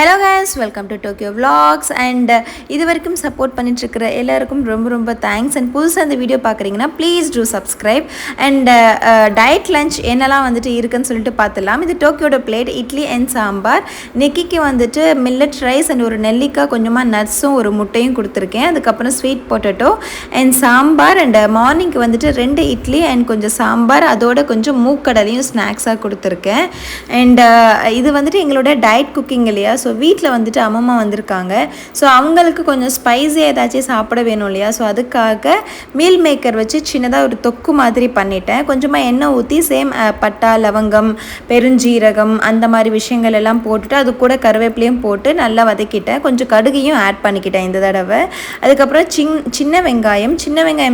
Hello guys, welcome to Tokyo vlogs. And இது வரைக்கும் support பண்ணிட்டுருக்கிற எல்லாருக்கும் ரொம்ப ரொம்ப தேங்க்ஸ். அண்ட் புதுசாக அந்த வீடியோ பார்க்குறீங்கன்னா please do subscribe. And diet lunch என்னெல்லாம் வந்துட்டு இருக்குன்னு சொல்லிட்டு பார்த்துலாம். இது டோக்கியோட பிளேட் இட்லி அண்ட் சாம்பார். நெக்கிக்கு வந்துட்டு மில்லட் ரைஸ் அண்ட் ஒரு நெல்லிக்காய், கொஞ்சமாக நட்ஸும் ஒரு முட்டையும் கொடுத்துருக்கேன். அதுக்கப்புறம் sweet potato and sambar. And மார்னிங்க்கு வந்துட்டு 2 இட்லி அண்ட் கொஞ்சம் சாம்பார், அதோட கொஞ்சம் மூக்கடலையும் ஸ்நாக்ஸாக கொடுத்துருக்கேன். அண்ட் இது வந்துட்டு எங்களோட டயட் குக்கிங் இல்லையா. ஸோ வீட்டில் வந்துட்டு அம்மம்மா வந்திருக்காங்க. ஸோ அவங்களுக்கு கொஞ்சம் ஸ்பைஸியாக ஏதாச்சும் சாப்பிட வேணும் இல்லையா. ஸோ அதுக்காக மீல் மேக்கர் வச்சு சின்னதாக ஒரு தொக்கு மாதிரி பண்ணிட்டேன். கொஞ்சமாக எண்ணெய் ஊற்றி பட்டா, லவங்கம், பெருஞ்சீரகம் அந்த மாதிரி விஷயங்கள் எல்லாம் போட்டுட்டு அது கூட கருவேப்பிலையும் போட்டு நல்லா வதக்கிட்டேன். கொஞ்சம் கடுகையும் ஆட் பண்ணிக்கிட்டேன் இந்த தடவை. அதுக்கப்புறம் சின்ன வெங்காயம்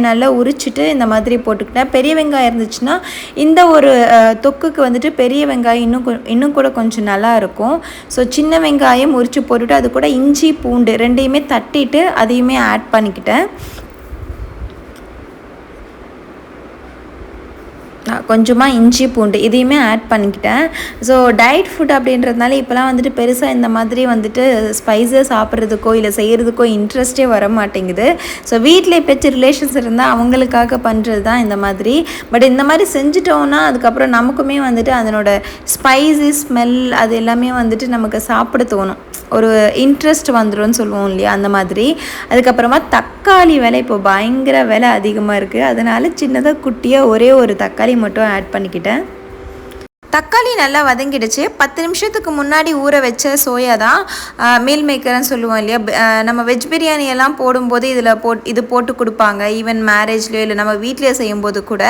நல்லா உரிச்சிட்டு இந்த மாதிரி போட்டுக்கிட்டேன். பெரிய வெங்காயம் இருந்துச்சுன்னா இந்த ஒரு தொக்குக்கு வந்துட்டு பெரிய வெங்காயம் இன்னும் கூட கொஞ்சம் நல்லா இருக்கும். ஸோ சின்ன வெங்காயம் உரித்து போட்டுட்டு அது கூட இஞ்சி பூண்டு ரெண்டையுமே தட்டிட்டு அதையுமே ஆட் பண்ணிக்கிட்டேன். கொஞ்சமாக இஞ்சி பூண்டு இதையுமே ஆட் பண்ணிக்கிட்டேன். ஸோ டயட் ஃபுட் அப்படின்றதுனால இப்போலாம் வந்துட்டு பெருசாக இந்த மாதிரி வந்துட்டு ஸ்பைஸாக சாப்பிட்றதுக்கோ இல்லை செய்கிறதுக்கோ இன்ட்ரெஸ்ட்டே வர மாட்டேங்குது. ஸோ வீட்டில் எப்போச்சு ரிலேஷன்ஸ் இருந்தால் அவங்களுக்காக பண்ணுறது தான் இந்த மாதிரி. பட் இந்த மாதிரி செஞ்சுட்டோன்னா அதுக்கப்புறம் நமக்குமே வந்துட்டு அதனோட ஸ்பைசி ஸ்மெல் அது எல்லாமே வந்துட்டு நமக்கு சாப்பிட தோணும், ஒரு இன்ட்ரெஸ்ட் வந்துடும்னு சொல்லுவோம் இல்லையா, அந்த மாதிரி. அதுக்கப்புறமா தக்காளி விலை இப்போ பயங்கர விலை அதிகமாக இருக்குது. அதனால் சின்னதாக குட்டியாக ஒரே ஒரு தக்காளி மட்டும் ஆட் பண்ணிக்கிட்டேன். தக்காளி நல்லா வதங்கிடுச்சு. 10 நிமிஷத்துக்கு முன்னாடி ஊற வச்ச சோயா தான் மீல் மேக்கர்னு சொல்லுவோம் இல்லையா. நம்ம வெஜ் பிரியாணி எல்லாம் போடும்போது இது போட்டு கொடுப்பாங்க, ஈவன் மேரேஜ்லேயோ இல்லை நம்ம வீட்டிலே செய்யும்போது கூட.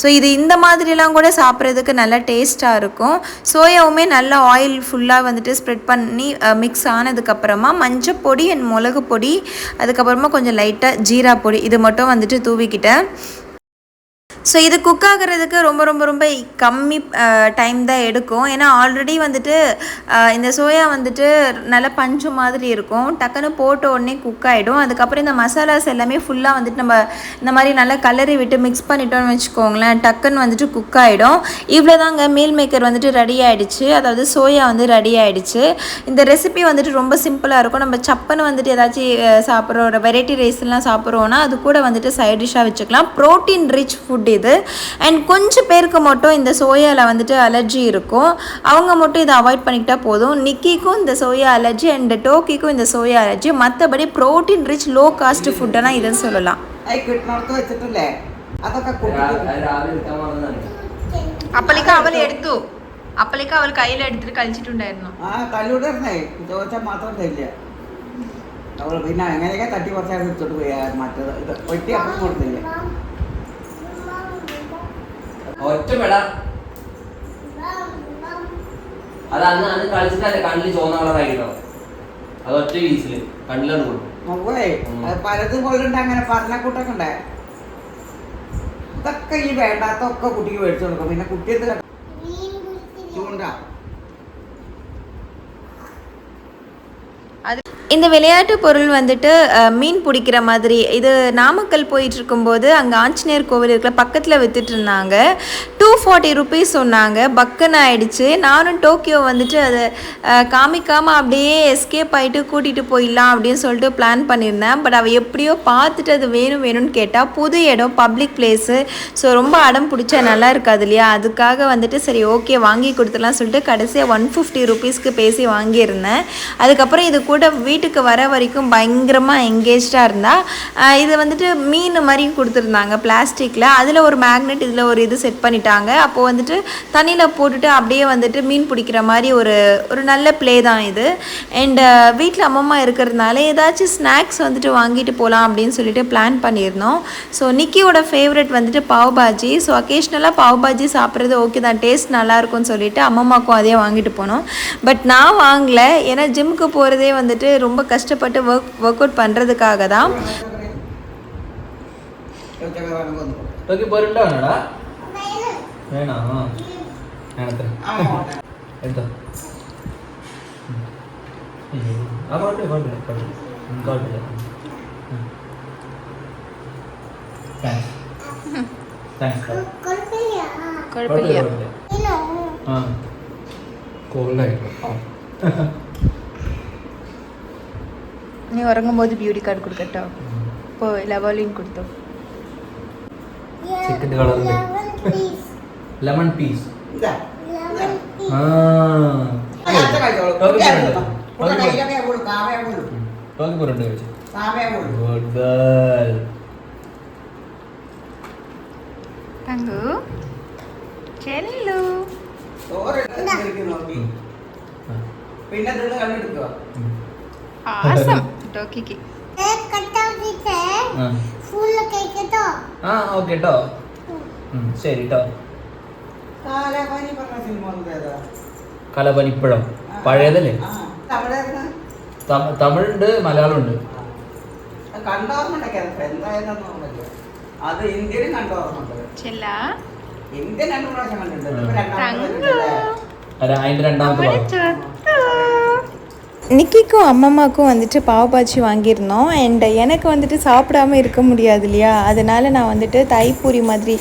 ஸோ இது இந்த மாதிரிலாம் கூட சாப்பிட்றதுக்கு நல்லா டேஸ்ட்டாக இருக்கும். சோயாவுமே நல்லா ஆயில் ஃபுல்லாக வந்துட்டு ஸ்ப்ரெட் பண்ணி மிக்ஸ் ஆனதுக்கப்புறமா மஞ்சள் பொடி அண்ட் மிளகு பொடி, அதுக்கப்புறமா கொஞ்சம் லைட்டாக ஜீரா பொடி இது மட்டும் வந்துட்டு தூவிக்கிட்டேன். ஸோ இது குக் ஆகிறதுக்கு ரொம்ப ரொம்ப ரொம்ப கம்மி டைம் தான் எடுக்கும். ஏன்னா ஆல்ரெடி வந்துட்டு இந்த சோயா வந்துட்டு நல்ல பஞ்சு மாதிரி இருக்கும், டக்குன்னு போட்ட உடனே குக் ஆகிடும். அதுக்கப்புறம் இந்த மசாலாஸ் எல்லாமே ஃபுல்லாக வந்துட்டு நம்ம இந்த மாதிரி நல்லா கலரி விட்டு மிக்ஸ் பண்ணிட்டோம்னு வச்சுக்கோங்களேன், டக்குன்னு வந்துட்டு குக் ஆகிடும். இவ்வளோ தாங்க மீல் மேக்கர் வந்துட்டு ரெடி ஆகிடுச்சு, அதாவது சோயா வந்து ரெடி ஆகிடுச்சு. இந்த ரெசிபி வந்துட்டு ரொம்ப சிம்பிளாக இருக்கும். நம்ம சப்புன்னு வந்துட்டு ஏதாச்சும் சாப்பிட்றோம், ஒரு வெரைட்டி ரைஸ்லாம் சாப்பிட்றோன்னா அது கூட வந்துட்டு சைட் டிஷ்ஷாக வச்சுக்கலாம். ப்ரோட்டீன் ரிச் ஃபுட் இது. அண்ட் கொஞ்சம் பேருக்கு மட்டும் இந்த சோயாவில் வந்துட்டு அலர்ஜி இருக்கும், அவங்க மட்டும் இதை அவாய்ட் பண்ணிக்கிட்டா போதும். நிக்கிக்கும் இந்த சோயா அலர்ஜி அண்ட் டோக்கிக்கும் இந்த சோயா அலர்ஜி. மற்றபடி ப்ரோட்டீன் ரிச் லோ காஸ்ட் ஃபுட்டெல்லாம் இதுன்னு சொல்லலாம். அப்பளைக்கு அவள் கையில் எடுத்துட்டு கழிச்சிட்டு ഉണ്ടായിരുന്നു. പിന്നെ അങ്ങനെയൊക്കെ തട്ടി കുറച്ചാൽ എടുത്തോട്ട് പോയി. മറ്റേത് വെട്ടി അപ്പം കൊടുത്തില്ല. ഒറ്റപ്പെട അത് അന്ന് കളിച്ചിട്ടല്ലേ കണ്ണില് ചോന്ന കളറായിട്ടോ, അത് ഒറ്റ വീസില് കണ്ണിലാണ് കൊടുക്കും. പലതും കൊള്ളുണ്ട് അങ്ങനെ പറഞ്ഞ കൂട്ടൊക്കെ ഉണ്ടായ ഇതൊക്കെ ഈ വേണ്ടാത്തൊക്കെ കുട്ടിക്ക് മേടിച്ചു കൊടുക്കും. പിന്നെ കുട്ടി എന്ത് ചൂണ്ട இந்த விளையாட்டு பொருள் வந்துட்டு மீன் பிடிக்கிற மாதிரி. இது நாமக்கல் போயிட்டுருக்கும்போது அங்கே ஆஞ்சநேயர் கோவில் இருக்கிற பக்கத்தில் விற்றுட்டு இருந்தாங்க. 240 ருபீஸ் சொன்னாங்க. பக்குன்னு ஆகிடுச்சு. நானும் டோக்கியோ வந்துட்டு அதை காமிக்காமல் அப்படியே எஸ்கேப் ஆகிட்டு கூட்டிகிட்டு போயிடலாம் அப்படின்னு சொல்லிட்டு பிளான் பண்ணியிருந்தேன். பட் அவள் எப்படியோ பார்த்துட்டு அது வேணும்னு கேட்டால், புது இடம், பப்ளிக் பிளேஸு, ஸோ ரொம்ப அடம் பிடிச்சா நல்லா இருக்காது இல்லையா. அதுக்காக வந்துட்டு சரி ஓகே வாங்கி கொடுத்துலாம் சொல்லிட்டு கடைசியாக 150 ருபீஸ்க்கு பேசி வாங்கியிருந்தேன். அதுக்கப்புறம் இது கூட வீட்டுக்கு வர வரைக்கும் பயங்கரமாக எங்கேஜாக இருந்தால். இது வந்துட்டு மீன் மாதிரி கொடுத்துருந்தாங்க பிளாஸ்டிக்கில், அதில் ஒரு மேக்னெட், இதில் ஒரு இது செட் பண்ணிட்டாங்க. அப்போது வந்துட்டு தண்ணியில் போட்டுட்டு அப்படியே வந்துட்டு மீன் பிடிக்கிற மாதிரி ஒரு நல்ல ப்ளே தான் இது. அண்டு வீட்டில் அம்மம்மா இருக்கிறதுனால ஏதாச்சும் ஸ்நாக்ஸ் வந்துட்டு வாங்கிட்டு போகலாம் அப்படின்னு சொல்லிட்டு பிளான் பண்ணியிருந்தோம். ஸோ நிக்கியோட ஃபேவரட் வந்துட்டு பாவ் பாஜி. ஸோ அக்கேஷ்னலாக பாவ் பாஜி சாப்பிட்றது ஓகே தான், டேஸ்ட் நல்லாயிருக்கும்னு சொல்லிட்டு அம்மம்மாக்கும் அதே வாங்கிட்டு போனோம். பட் நான் வாங்கலை, ஏன்னா ஜிம்முக்கு போகிறதே வந்துட்டு ரொம்ப கஷ்டப்பட்டு ஒர்க் அவுட் பண்ணுறதுக்காக தான். കോൾഡായിരുന്നു. நீ உறங்கும்போது பியூட்டி கார்டு கொடுக்கட்டோ இப்போ லெவலின் கொடுத்தோம் ചിക്കൻ്റെ കളറിൽ ലെമൺ പീസ് ഇതാ ഗുഡ് ഗേൾ തങ്കു ചെല്ലു പിന്നെ കണ്ടെടുക്കുക ആസം ടോക്കിക്ക് ആ ഓക്കെ കേട്ടോ ശരി കേട്ടോ കാലാപാനി പറഞ്ഞ സിനിമ വന്നതേതാ കലപനിപ്പഴം പഴയതല്ലേ തമിഴുണ്ട് മലയാളമുണ്ട് കണ്ടോർമ്മണ്ടൊക്കെ എന്തായാലും അത് ഇന്ത്യയിലും കണ്ടോർമ്മണ്ട് ചെല്ലാ ഇന്ത്യൻ 2 പ്രാവശ്യം കണ്ടിട്ടുണ്ട് അല്ല അതിന്റെ രണ്ടാമത്തെ ഭാഗം நிக்கிக்கும் அம்மம்மாக்கும் வந்துட்டு பாவ் பாஜி வாங்கியிருந்தோம் அண்ட் எனக்கு வந்துட்டு சாப்பிடாமல் இருக்க முடியாது இல்லையா அதனால் நான் வந்துட்டு தைப்பூரி மாதிரி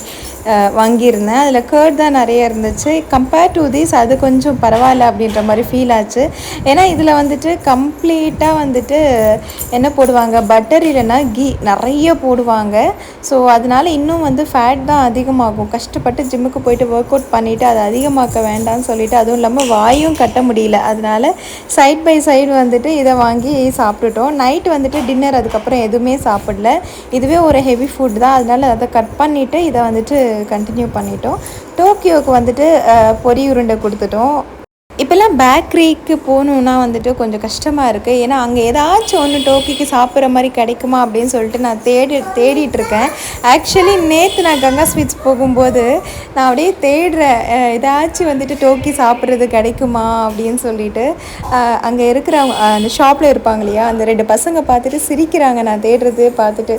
வாங்கியிருந்தேன் அதில் கர்ட் தான் நிறைய இருந்துச்சு கம்பேர்ட் டு திஸ் அது கொஞ்சம் பரவாயில்ல அப்படின்ற மாதிரி ஃபீல் ஆச்சு ஏன்னா இதில் வந்துட்டு கம்ப்ளீட்டாக வந்துட்டு என்ன போடுவாங்க பட்டர் இல்லைன்னா கீ நிறைய போடுவாங்க ஸோ அதனால் இன்னும் வந்து ஃபேட் தான் அதிகமாகும் கஷ்டப்பட்டு ஜிம்முக்கு போயிட்டு ஒர்க் அவுட் பண்ணிவிட்டு அதை அதிகமாக்க வேண்டாம்னு சொல்லிவிட்டு அதுவும் இல்லாமல் வாயும் கட்ட முடியல அதனால் சைட் பை சைடு வந்துட்டு இதை வாங்கி சாப்பிட்டுட்டோம் நைட் வந்துட்டு டின்னர் அதுக்கப்புறம் எதுவுமே சாப்பிடல இதுவே ஒரு ஹெவி ஃபுட் தான் அதனால் அதை கட் பண்ணிவிட்டு இதை வந்துட்டு கண்டினியூ பண்ணிட்டோம் டோக்கியோவுக்கு வந்துட்டு பொரி உருண்டை கொடுத்துட்டோம் இப்போல்லாம் பேக்கரிக்கு போகணுன்னா வந்துட்டு கொஞ்சம் கஷ்டமாக இருக்குது ஏன்னா அங்கே ஏதாச்சும் ஒன்று டோக்கிக்கு சாப்பிட்ற மாதிரி கிடைக்குமா அப்படின்னு சொல்லிட்டு நான் தேடிட்டுருக்கேன் ஆக்சுவலி நேற்று நான் கங்கா ஸ்வீட்ஸ் போகும்போது நான் அப்படியே தேடுறேன் ஏதாச்சும் வந்துட்டு டோக்கி சாப்பிட்றது கிடைக்குமா அப்படின்னு சொல்லிட்டு அங்கே இருக்கிறவங்க அந்த ஷாப்பில் இருப்பாங்க இல்லையா அந்த 2 பசங்க பார்த்துட்டு சிரிக்கிறாங்க நான் தேடுறது பார்த்துட்டு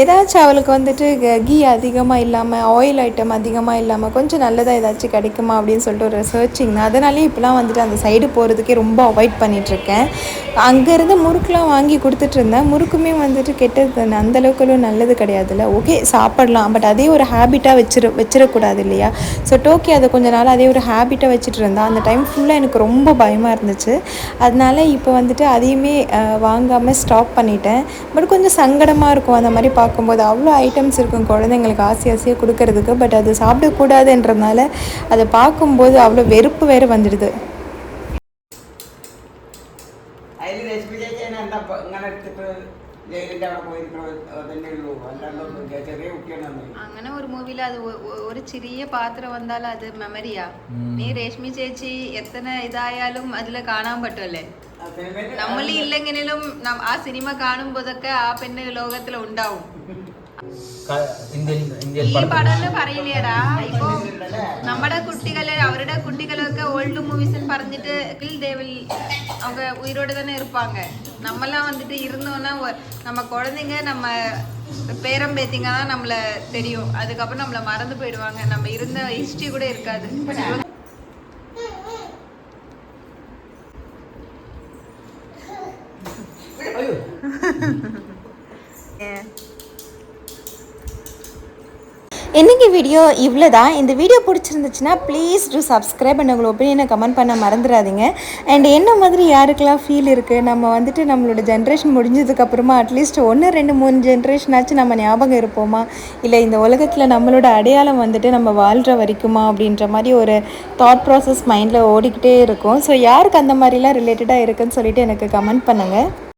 ஏதாச்சும் அவளுக்கு வந்துட்டு கீ அதிகமாக இல்லாமல் ஆயில் ஐட்டம் அதிகமாக இல்லாமல் கொஞ்சம் நல்லதாக ஏதாச்சும் கிடைக்குமா அப்படின்னு சொல்லிட்டு ஒரு சர்ச்சிங் அதனாலே இப்போலாம் வந்துட்டு அந்த சைடு போகிறதுக்கே ரொம்ப அவாய்ட் பண்ணிகிட்ருக்கேன் அங்கேருந்து முறுக்குலாம் வாங்கி கொடுத்துட்டு இருந்தேன் முறுக்குமே வந்துட்டு கெட்டது அந்தளவுக்குலாம் நல்லது கிடையாதுல்ல ஓகே சாப்பிடலாம் பட் அதே ஒரு ஹேபிட்டாக வச்சிடக்கூடாது இல்லையா ஸோ டோக்கி அதை கொஞ்ச நாள் அதே ஒரு ஹேபிட்டாக வச்சுட்டு இருந்தேன் அந்த டைம் ஃபுல்லாக எனக்கு ரொம்ப பயமாக இருந்துச்சு அதனால இப்போ வந்துட்டு அதையுமே வாங்காமல் ஸ்டாப் பண்ணிட்டேன் பட் கொஞ்சம் சங்கடமாக இருக்கும் அந்த மாதிரி பார்க்கும்போது அவ்வளோ ஐட்டம்ஸ் இருக்கும் குழந்தைங்களுக்கு ஆசையாக கொடுக்கறதுக்கு பட் அது சாப்பிடக்கூடாதுன்றதுனால அதை பார்க்கும்போது அவ்வளோ வெறுப்பு வேறு வந்துடுது അതിൽ രശ്മി ചേച്ചിയാണ് എന്താ ഇങ്ങനെ എടുത്തിട്ട് ജയിലിൻ്റെ അവിടെ പോയിരിക്കണോ തന്നെ ഉള്ളൂ അല്ലാണ്ടൊന്നും ചെറിയ കുട്ടിയാണ് അങ്ങനെ ഒരു മൂവിയിൽ അത് ഒരു ചെറിയ പാത്രം വന്നാലും അത് മെമ്മറിയാ നീ രശ്മി ചേച്ചി എത്ര ഇതായാലും അതിൽ കാണാൻ പറ്റുമല്ലേ നമ്മളീ ഇല്ലെങ്കിലും ആ സിനിമ കാണുമ്പോഴൊക്കെ ആ പെണ്ണ് ലോകത്തിൽ ഉണ്ടാവും ഈ പടം പറയില്ലേടാ ഇപ്പൊ നമ്മുടെ കുട്ടികളെ അവരുടെ കുട്ടികളൊക്കെ ഓൾഡ് മൂവീസ് പറഞ്ഞിട്ട് அவங்க உயிரோட தானே இருப்பாங்க நம்மலாம் வந்துட்டு இருந்தோம்னா நம்ம குழந்தைங்க நம்ம பேரம் பேத்திங்க தான் நம்மளை தெரியும் அதுக்கப்புறம் நம்மளை மறந்து போயிடுவாங்க நம்ம இருந்த ஹிஸ்டரி கூட இருக்காது இன்றைக்கி வீடியோ இவ்வளோ தான் இந்த வீடியோ பிடிச்சிருந்துச்சுன்னா ப்ளீஸ் டூ சப்ஸ்கிரைப் அண்ட் உங்களோட ஒப்பீனியனை கமெண்ட் பண்ண மறந்துடாதீங்க அண்ட் என்ன மாதிரி யாருக்கெல்லாம் ஃபீல் இருக்குது நம்ம வந்துட்டு நம்மளோட ஜென்ரேஷன் முடிஞ்சதுக்கப்புறமா அட்லீஸ்ட் 1 2 3 ஜென்ரேஷனாச்சும் நம்ம ஞாபகம் இருப்போமா இல்லை இந்த உலகத்தில் நம்மளோட அடையாளம் வந்துட்டு நம்ம வாழ்கிற வரைக்குமா அப்படின்ற மாதிரி ஒரு தாட் ப்ராசஸ் மைண்டில் ஓடிக்கிட்டே இருக்கும் ஸோ யாருக்கு அந்த மாதிரிலாம் ரிலேட்டடாக இருக்குதுன்னு சொல்லிட்டு எனக்கு கமெண்ட் பண்ணுங்கள்